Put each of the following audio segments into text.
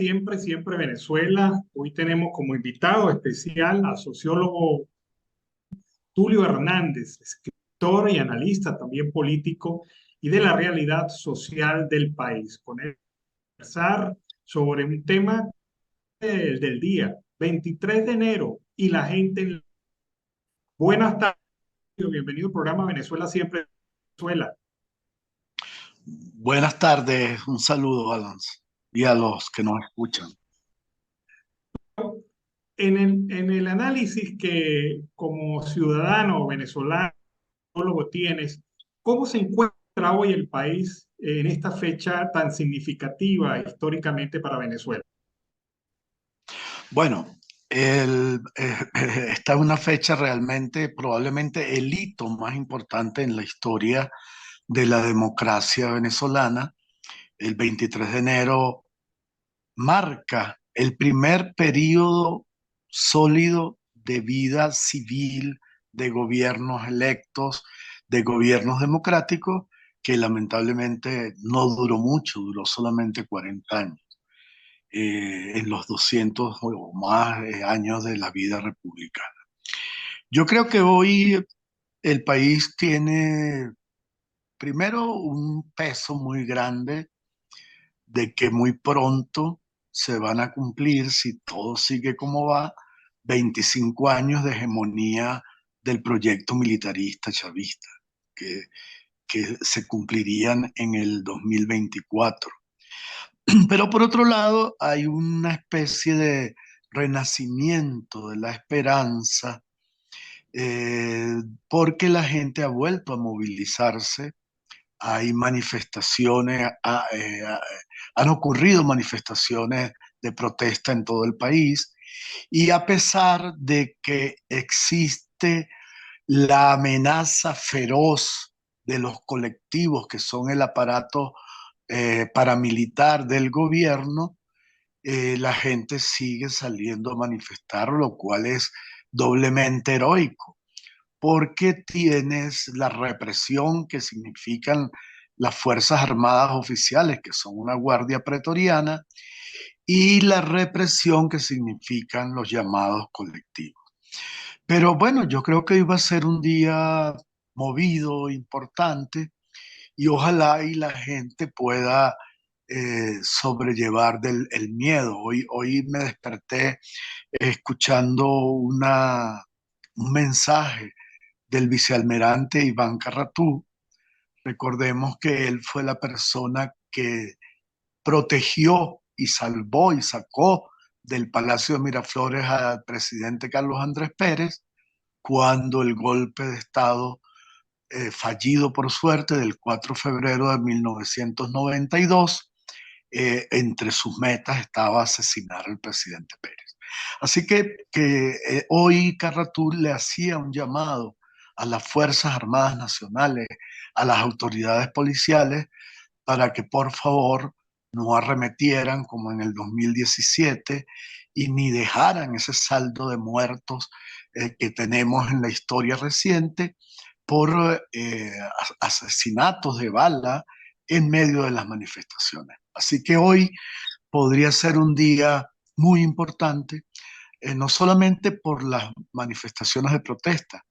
siempre, siempre Venezuela. Hoy tenemos como invitado especial al sociólogo Tulio Hernández, escritor y analista también político y de la realidad social del país. Con él conversar sobre un tema del día, 23 de enero, y la gente. Buenas tardes, bienvenido al programa Venezuela Siempre Venezuela. Buenas tardes, un saludo, Alonso, y a los que nos escuchan. En el análisis que como ciudadano venezolano tienes, ¿cómo se encuentra hoy el país en esta fecha tan significativa históricamente para Venezuela? Bueno, esta es una fecha realmente, probablemente el hito más importante en la historia de la democracia venezolana. El 23 de enero marca el primer periodo sólido de vida civil, de gobiernos electos, de gobiernos democráticos, que lamentablemente no duró mucho, duró solamente 40 años, en los 200 o más años de la vida republicana. Yo creo que hoy el país tiene primero un peso muy grande de que muy pronto se van a cumplir, si todo sigue como va, 25 años de hegemonía del proyecto militarista chavista, que, que se cumplirían en el 2024. Pero por otro lado, hay una especie de renacimiento de la esperanza, eh, porque la gente ha vuelto a movilizarse. Hay manifestaciones, han ocurrido manifestaciones de protesta en todo el país, y a pesar de que existe la amenaza feroz de los colectivos que son el aparato paramilitar del gobierno, la gente sigue saliendo a manifestar, lo cual es doblemente heroico, porque tienes la represión que significan las Fuerzas Armadas oficiales, que son una guardia pretoriana, y la represión que significan los llamados colectivos. Pero bueno, yo creo que iba a ser un día movido, importante, y ojalá y la gente pueda sobrellevar el miedo. Hoy me desperté escuchando un mensaje del vicealmirante Iván Carratú. Recordemos que él fue la persona que protegió y salvó y sacó del Palacio de Miraflores al presidente Carlos Andrés Pérez cuando el golpe de Estado fallido por suerte del 4 de febrero de 1992, entre sus metas estaba asesinar al presidente Pérez. Así que hoy Carratul le hacía un llamado a las Fuerzas Armadas Nacionales, a las autoridades policiales, para que por favor no arremetieran como en el 2017 y ni dejaran ese saldo de muertos que tenemos en la historia reciente por asesinatos de bala en medio de las manifestaciones. Así que hoy podría ser un día muy importante, no solamente por las manifestaciones de protesta,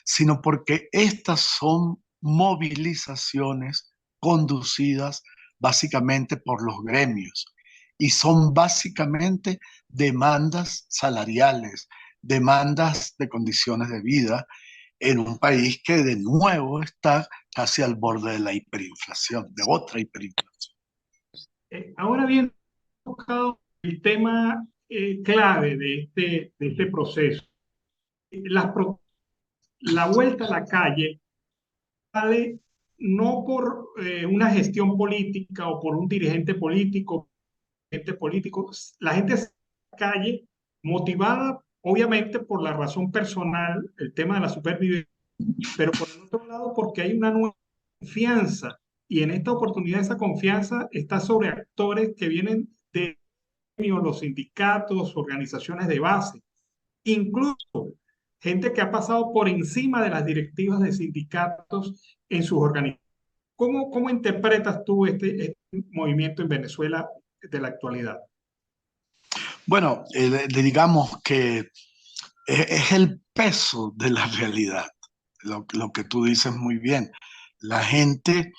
sino porque estas son movilizaciones conducidas básicamente por los gremios y son básicamente demandas salariales, demandas de condiciones de vida en un país que de nuevo está casi al borde de la hiperinflación, de otra hiperinflación. Ahora bien, tocado el tema clave de este proceso. Las pro- la vuelta a la calle sale no por una gestión política o por un dirigente político. La gente sale a la calle motivada, obviamente, por la razón personal, el tema de la supervivencia, pero por el otro lado, porque hay una nueva confianza. Y en esta oportunidad, esa confianza está sobre actores que vienen de los sindicatos, organizaciones de base, incluso gente que ha pasado por encima de las directivas de sindicatos en sus organizaciones. ¿Cómo interpretas tú este movimiento en Venezuela de la actualidad? Bueno, digamos que es el peso de la realidad, lo que tú dices muy bien. La gente,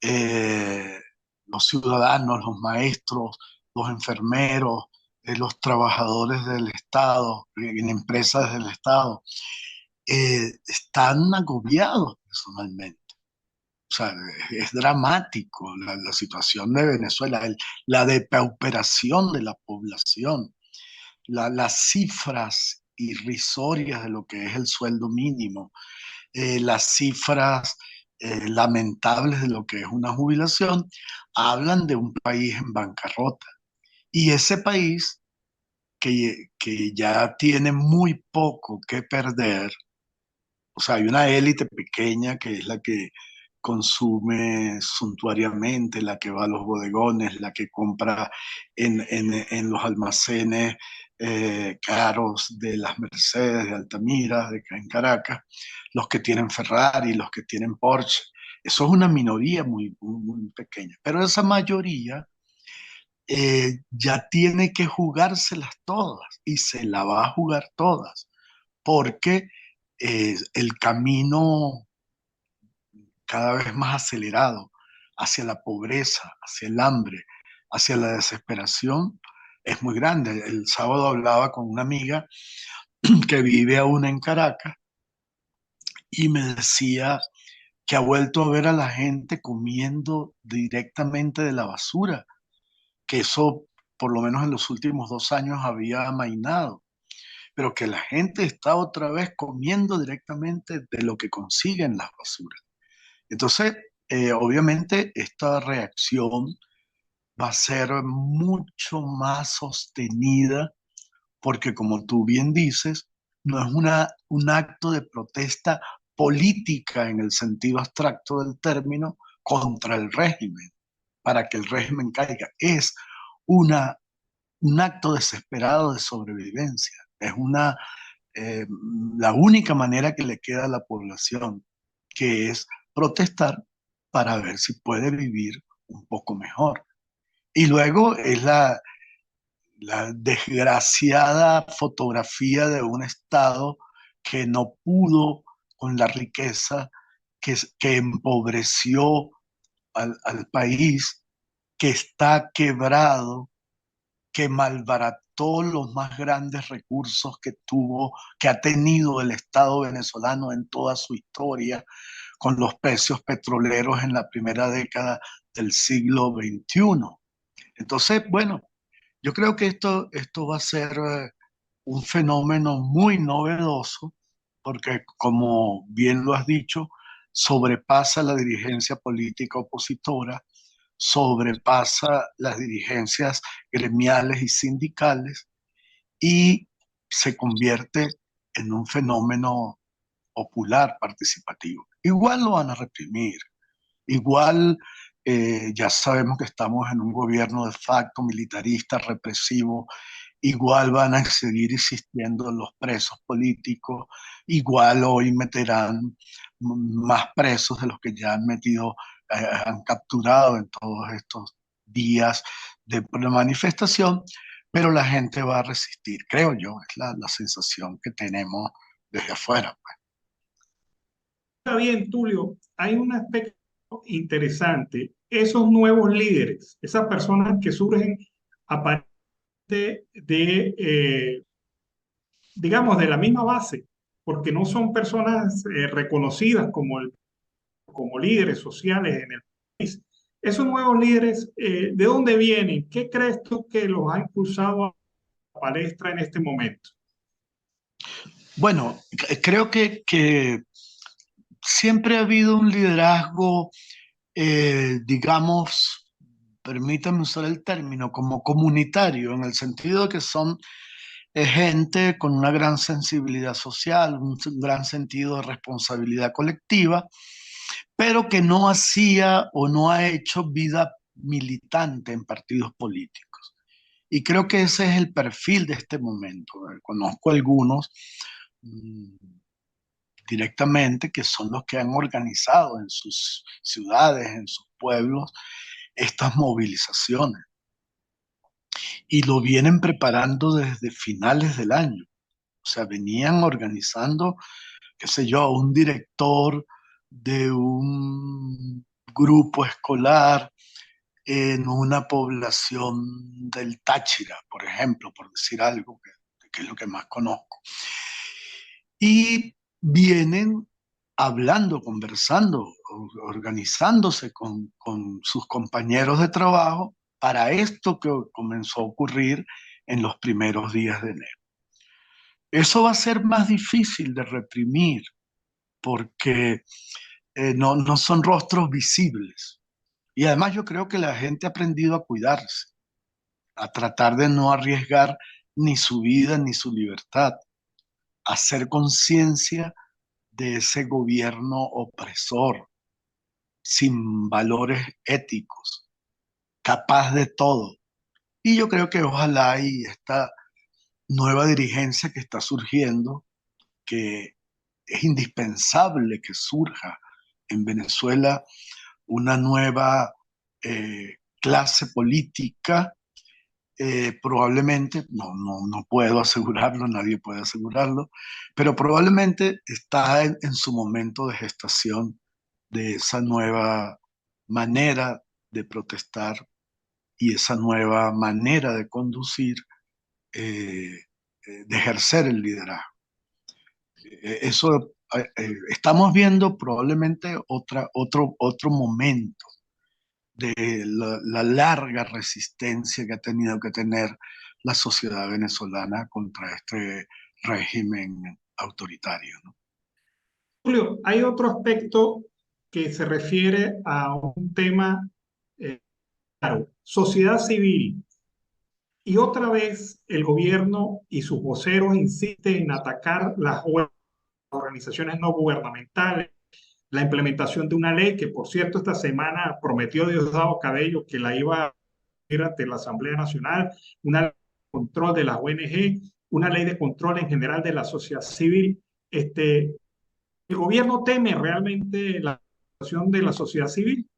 eh, los ciudadanos, los maestros, los enfermeros, los trabajadores del Estado, en empresas del Estado, están agobiados personalmente. O sea, es dramático la situación de Venezuela, la depauperación de la población, las cifras irrisorias de lo que es el sueldo mínimo, las cifras lamentables de lo que es una jubilación, hablan de un país en bancarrota. Y ese país que ya tiene muy poco que perder, o sea, hay una élite pequeña que es la que consume suntuariamente, la que va a los bodegones, la que compra en los almacenes caros de las Mercedes, de Altamira, de acá en Caracas, los que tienen Ferrari, los que tienen Porsche. Eso es una minoría muy pequeña, pero esa mayoría ya tiene que jugárselas todas y se la va a jugar todas, porque el camino cada vez más acelerado hacia la pobreza, hacia el hambre, hacia la desesperación, es muy grande. El sábado hablaba con una amiga que vive aún en Caracas y me decía que ha vuelto a ver a la gente comiendo directamente de la basura, que eso por lo menos en los últimos 2 años había amainado, pero que la gente está otra vez comiendo directamente de lo que consiguen las basuras. Entonces, obviamente, esta reacción va a ser mucho más sostenida porque, como tú bien dices, no es un acto de protesta política en el sentido abstracto del término contra el régimen, para que el régimen caiga. Es una, un acto desesperado de sobrevivencia. Es eh, la única manera que le queda a la población, que es protestar para ver si puede vivir un poco mejor. Y luego es la desgraciada fotografía de un Estado que no pudo con la riqueza, que empobreció al país, que está quebrado, que malbarató los más grandes recursos que ha tenido el Estado venezolano en toda su historia, con los precios petroleros en la primera década del siglo XXI. Entonces, bueno, yo creo que esto va a ser un fenómeno muy novedoso, porque como bien lo has dicho, sobrepasa la dirigencia política opositora, sobrepasa las dirigencias gremiales y sindicales y se convierte en un fenómeno popular participativo. Igual lo van a reprimir, igual ya sabemos que estamos en un gobierno de facto militarista, represivo, igual van a seguir existiendo los presos políticos, igual hoy meterán más presos de los que ya han metido, han capturado en todos estos días de manifestación, pero la gente va a resistir, creo yo, es la sensación que tenemos desde afuera. Está bien, Tulio, hay un aspecto interesante. Esos nuevos líderes, esas personas que surgen a digamos, de la misma base, porque no son personas reconocidas como líderes sociales en el país. Esos nuevos líderes, ¿de dónde vienen? ¿Qué crees tú que los ha impulsado a la palestra en este momento? Bueno, creo que siempre ha habido un liderazgo, digamos, permítame usar el término, como comunitario, en el sentido de que son gente con una gran sensibilidad social, un gran sentido de responsabilidad colectiva, pero que no hacía o no ha hecho vida militante en partidos políticos. Y creo que ese es el perfil de este momento. Conozco algunos mm, directamente que son los que han organizado en sus ciudades, en sus pueblos, estas movilizaciones. y lo vienen preparando desde finales del año. O sea, venían organizando, qué sé yo, un director de un grupo escolar en una población del Táchira, por ejemplo, por decir algo, que es lo que más conozco. Y vienen hablando, conversando, organizándose con sus compañeros de trabajo para esto que comenzó a ocurrir en los primeros días de enero. Eso va a ser más difícil de reprimir porque no son rostros visibles. Y además yo creo que la gente ha aprendido a cuidarse, a tratar de no arriesgar ni su vida ni su libertad, a hacer conciencia de ese gobierno opresor, sin valores éticos, capaz de todo. Y yo creo que ojalá y esta nueva dirigencia que está surgiendo, que es indispensable que surja en Venezuela una nueva clase política, probablemente, no puedo asegurarlo, nadie puede asegurarlo, pero probablemente está en su momento de gestación de esa nueva manera de protestar y esa nueva manera de conducir, de ejercer el liderazgo. Eso estamos viendo probablemente otro momento de la larga resistencia que ha tenido que tener la sociedad venezolana contra este régimen autoritario, ¿no? Julio, hay otro aspecto que se refiere a un tema, claro, sociedad civil. Y otra vez el gobierno y sus voceros insisten en atacar las organizaciones no gubernamentales, la implementación de una ley que, por cierto, esta semana prometió Diosdado Cabello que la iba a ir ante la Asamblea Nacional, una ley de control de las ONG, una ley de control en general de la sociedad civil. ¿El gobierno teme realmente la situación de la sociedad civil?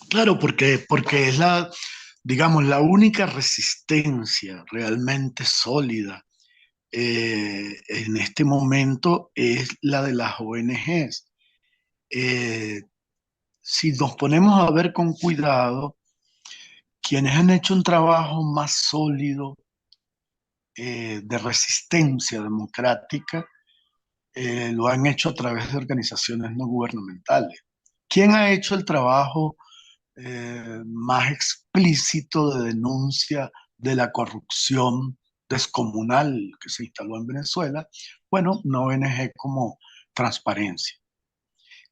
Claro, porque es digamos, la única resistencia realmente sólida en este momento es la de las ONGs. Eh, si nos ponemos a ver con cuidado, quienes han hecho un trabajo más sólido de resistencia democrática lo han hecho a través de organizaciones no gubernamentales. ¿Quién ha hecho el trabajo más explícito de denuncia de la corrupción descomunal que se instaló en Venezuela? Bueno, una ONG como Transparencia.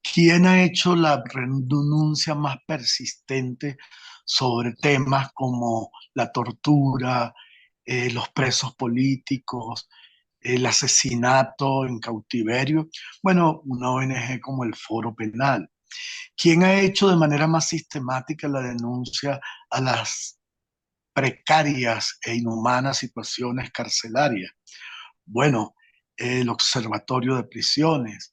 ¿Quién ha hecho la denuncia más persistente sobre temas como la tortura, los presos políticos, el asesinato en cautiverio? Bueno, una ONG como el Foro Penal. ¿Quién ha hecho de manera más sistemática la denuncia a las precarias e inhumanas situaciones carcelarias? Bueno, el Observatorio de Prisiones.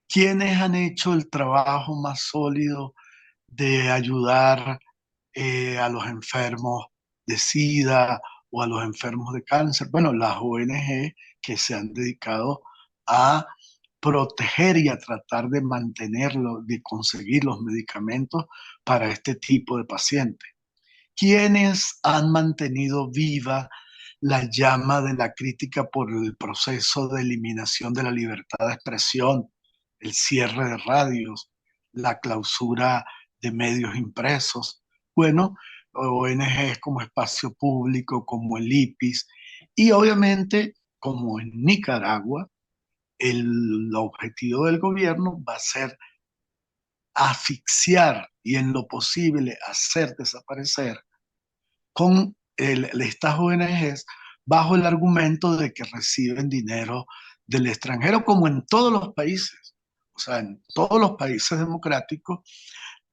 ¿Quiénes han hecho el trabajo más sólido de ayudar a los enfermos de SIDA o a los enfermos de cáncer? Bueno, las ONG que se han dedicado a proteger y a tratar de mantenerlo, de conseguir los medicamentos para este tipo de pacientes. ¿Quiénes han mantenido viva la llama de la crítica por el proceso de eliminación de la libertad de expresión, el cierre de radios, la clausura de medios impresos? Bueno, ONGs como Espacio Público, como el IPIS, y obviamente, como en Nicaragua, el objetivo del gobierno va a ser asfixiar y en lo posible hacer desaparecer con estas ONGs bajo el argumento de que reciben dinero del extranjero, como en todos los países. O sea, en todos los países democráticos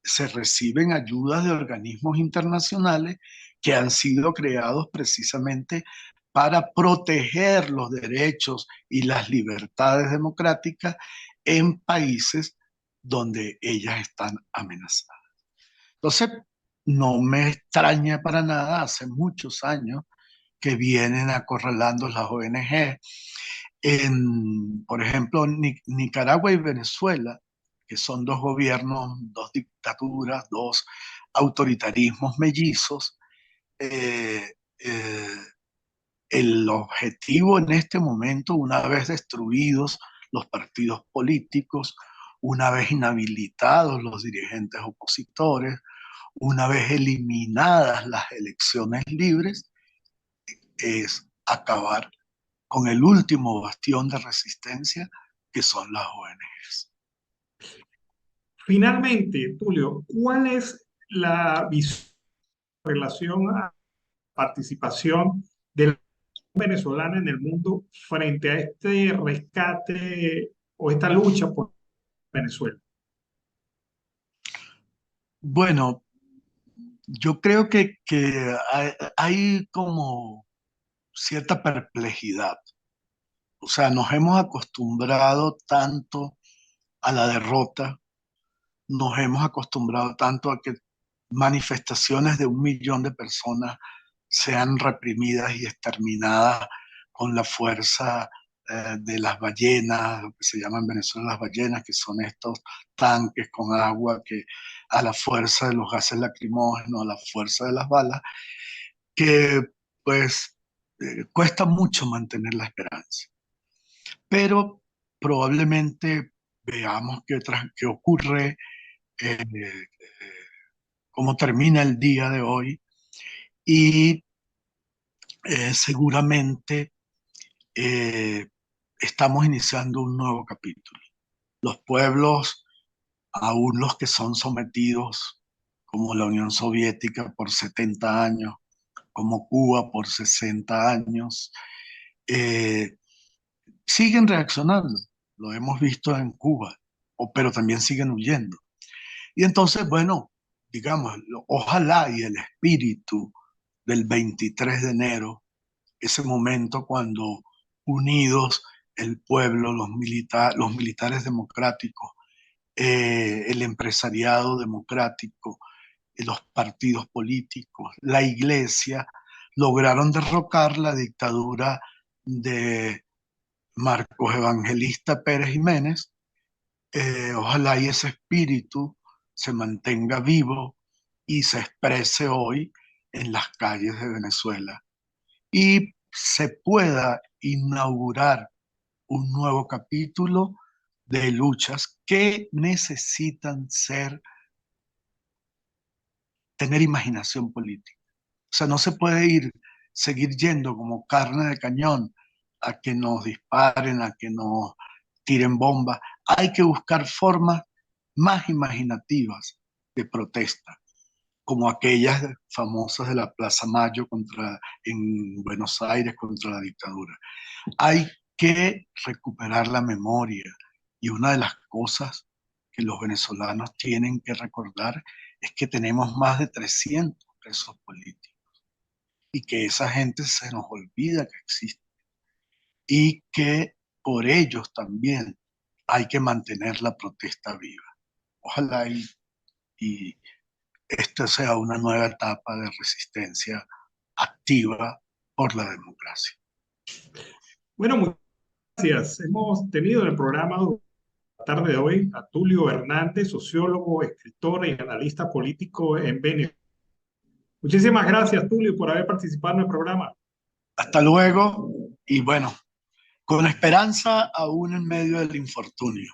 se reciben ayudas de organismos internacionales que han sido creados precisamente para proteger los derechos y las libertades democráticas en países donde ellas están amenazadas. Entonces, no me extraña para nada, hace muchos años que vienen acorralando las ONG. Por ejemplo, Nicaragua y Venezuela, que son dos gobiernos, dos dictaduras, dos autoritarismos mellizos, eh, eh, el objetivo en este momento, una vez destruidos los partidos políticos, una vez inhabilitados los dirigentes opositores, una vez eliminadas las elecciones libres, es acabar con el último bastión de resistencia que son las ONGs. Finalmente, Tulio, ¿cuál es la visión en relación a la participación de la venezolana en el mundo frente a este rescate o esta lucha por Venezuela? Bueno, yo creo que hay como cierta perplejidad. O sea, nos hemos acostumbrado tanto a la derrota, nos hemos acostumbrado tanto a que manifestaciones de 1 millón de personas sean reprimidas y exterminadas con la fuerza de las ballenas, lo que se llama en Venezuela las ballenas, que son estos tanques con agua que a la fuerza de los gases lacrimógenos, a la fuerza de las balas, que pues cuesta mucho mantener la esperanza. Pero probablemente veamos qué ocurre, cómo termina el día de hoy y seguramente eh, estamos iniciando un nuevo capítulo. Los pueblos, aún los que son sometidos, como la Unión Soviética por 70 años, como Cuba por 60 años, eh, siguen reaccionando. Lo hemos visto en Cuba, pero también siguen huyendo. Y entonces, bueno, digamos, ojalá y el espíritu del 23 de enero, ese momento cuando unidos el pueblo, los militares democráticos, el empresariado democrático, los partidos políticos, la iglesia, lograron derrocar la dictadura de Marcos Evangelista Pérez Jiménez. Ojalá y ese espíritu se mantenga vivo y se exprese hoy en las calles de Venezuela y se pueda inaugurar un nuevo capítulo de luchas que necesitan tener imaginación política. O sea, no se puede seguir yendo como carne de cañón a que nos disparen, a que nos tiren bombas. Hay que buscar formas más imaginativas de protesta, como aquellas famosas de la Plaza Mayo en Buenos Aires contra la dictadura. Hay que recuperar la memoria y una de las cosas que los venezolanos tienen que recordar es que tenemos más de 300 presos políticos y que esa gente se nos olvida que existe y que por ellos también hay que mantener la protesta viva. Ojalá y esta sea una nueva etapa de resistencia activa por la democracia. Bueno, muchas gracias. Hemos tenido en el programa la tarde de hoy a Tulio Hernández, sociólogo, escritor y analista político en Venezuela. Muchísimas gracias, Tulio, por haber participado en el programa. Hasta luego y bueno, con esperanza aún en medio del infortunio.